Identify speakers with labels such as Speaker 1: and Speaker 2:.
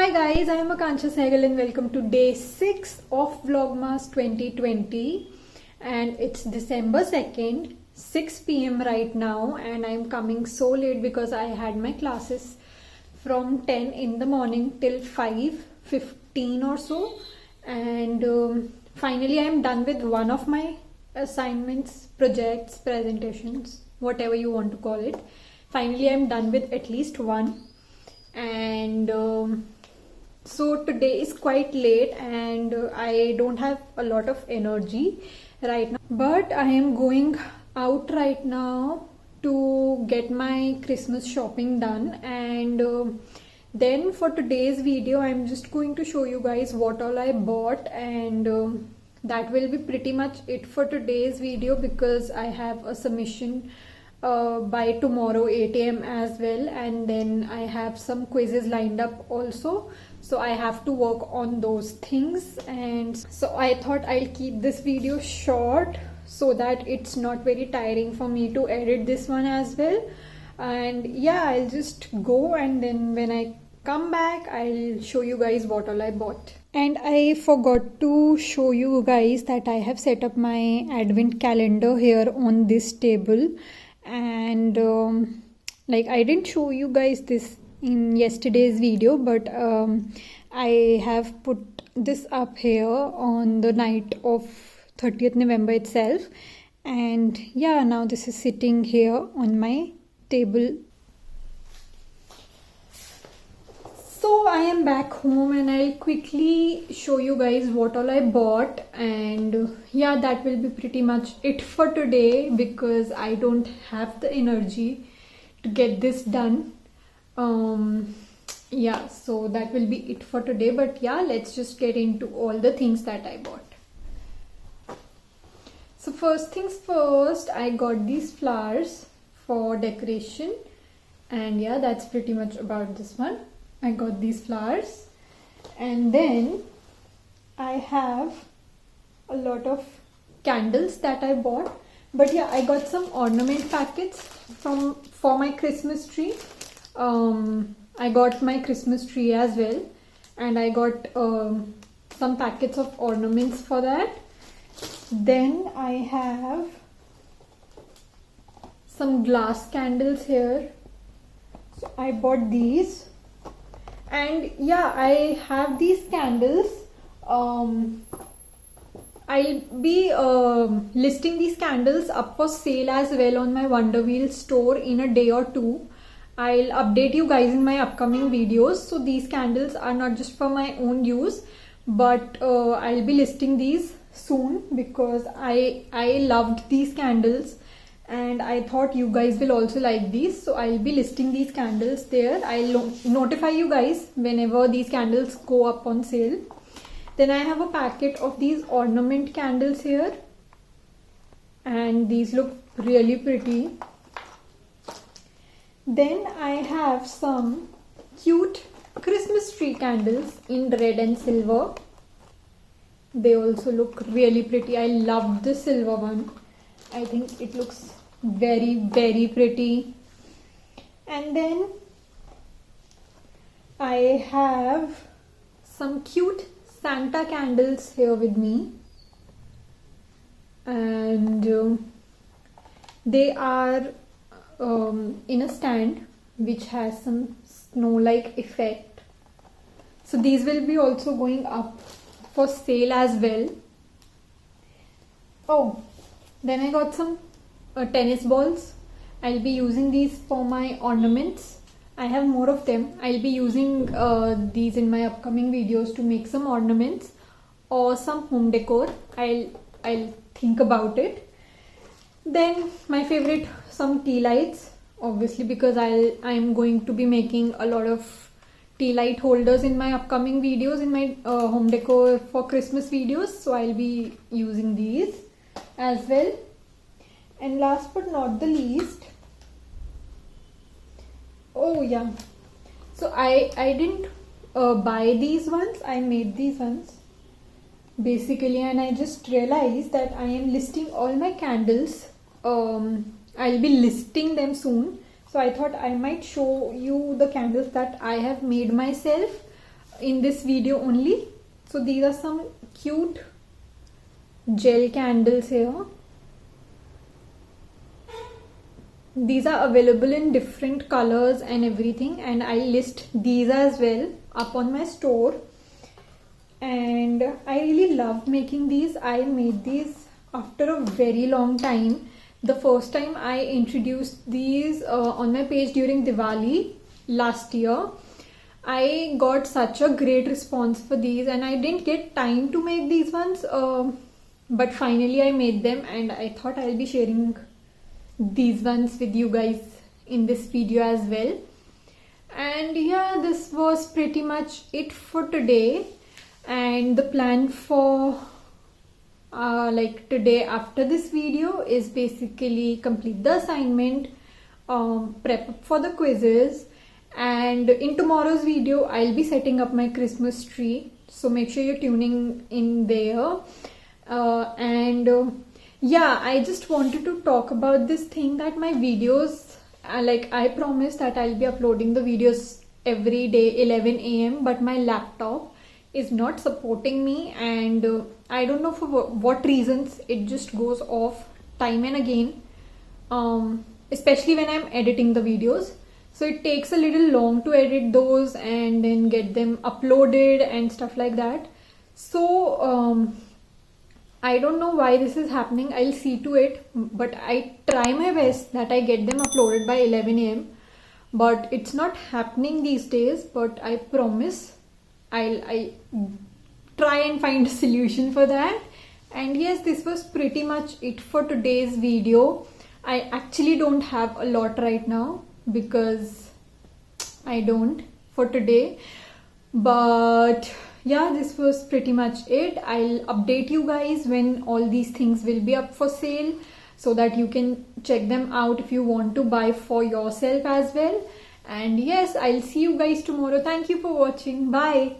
Speaker 1: Hi guys, I am Akanksha Sehgal and welcome to day 6 of Vlogmas 2020 and it's December 2nd, 6 p.m. right now and I'm coming so late because I had my classes from 10 in the morning till 5:15 or so and finally I'm done with one of my assignments, projects, presentations, whatever you want to call it. Finally I'm done with at least one and so today is quite late and I don't have a lot of energy right now, but I am going out right now to get my Christmas shopping done and then for today's video I'm just going to show you guys what all I bought and that will be pretty much it for today's video because I have a submission by tomorrow 8 a.m. as well, and then I have some quizzes lined up also, so I have to work on those things. And so I thought I'll keep this video short so that it's not very tiring for me to edit this one as well. And yeah, I'll just go and then when I come back I'll show you guys what all I bought. And I forgot to show you guys that I have set up my advent calendar here on this table. And like I didn't show you guys this in yesterday's video, but I have put this up here on the night of 30th November itself, and yeah, now this is sitting here on my table. So I am back home and I'll quickly show you guys what all I bought, and yeah, that will be pretty much it for today because I don't have the energy to get this done. Yeah, so that will be it for today, but yeah, let's just get into all the things that I bought. So first things first, I got these flowers for decoration, and yeah, that's pretty much about this one. I got these flowers, and then I have a lot of candles that I bought, but yeah, I got some ornament packets for my Christmas tree. I got my Christmas tree as well, and I got some packets of ornaments for that. Then I have some glass candles here, so I bought these. And yeah, I have these candles. I'll be listing these candles up for sale as well on my Wonder Wheel store in a day or two. I'll update you guys in my upcoming videos. So these candles are not just for my own use, but I'll be listing these soon because I loved these candles and I thought you guys will also like these, so I'll be listing these candles there. I'll notify you guys whenever these candles go up on sale. Then I have a packet of these ornament candles here, and these look really pretty. Then I have some cute Christmas tree candles in red and silver. They also look really pretty. I love the silver one. I think it looks very pretty. And then I have some cute Santa candles here with me, and they are in a stand which has some snow-like effect. So these will be also going up for sale as well. Oh, then I got some tennis balls. I'll be using these for my ornaments. I have more of them. I'll be using these in my upcoming videos to make some ornaments or some home decor. I'll think about it. Then my favorite, some tea lights, obviously, because I'm going to be making a lot of tea light holders in my upcoming videos in my home decor for Christmas videos, so I'll be using these as well. And last but not the least, oh yeah, so I didn't buy these ones, I made these ones basically, and I just realized that I am listing all my candles. I'll be listing them soon, so I thought I might show you the candles that I have made myself in this video only. So these are some cute gel candles here. These are available in different colors and everything, and I list these as well up on my store. And I really love making these. I made these after a very long time. The first time I introduced these on my page during Diwali last year. I got such a great response for these, and I didn't get time to make these ones, but finally I made them, and I thought I'll be sharing these ones with you guys in this video as well. And yeah, this was pretty much it for today. And the plan for like today after this video is basically complete the assignment, prep up for the quizzes, and in tomorrow's video I'll be setting up my Christmas tree, so make sure you're tuning in there. Yeah, I just wanted to talk about this thing that my videos, like I promised that I'll be uploading the videos every day 11 a.m. but my laptop is not supporting me, and I don't know for what reasons it just goes off time and again, especially when I'm editing the videos. So it takes a little long to edit those and then get them uploaded and stuff like that. So I don't know why this is happening. I'll see to it, but I try my best that I get them uploaded by 11 a.m. but it's not happening these days. But I promise I'll try and find a solution for that. And yes, this was pretty much it for today's video. I actually don't have a lot right now because I don't for today, but yeah, this was pretty much it. I'll update you guys when all these things will be up for sale, so that you can check them out if you want to buy for yourself as well. And yes, I'll see you guys tomorrow. Thank you for watching. Bye.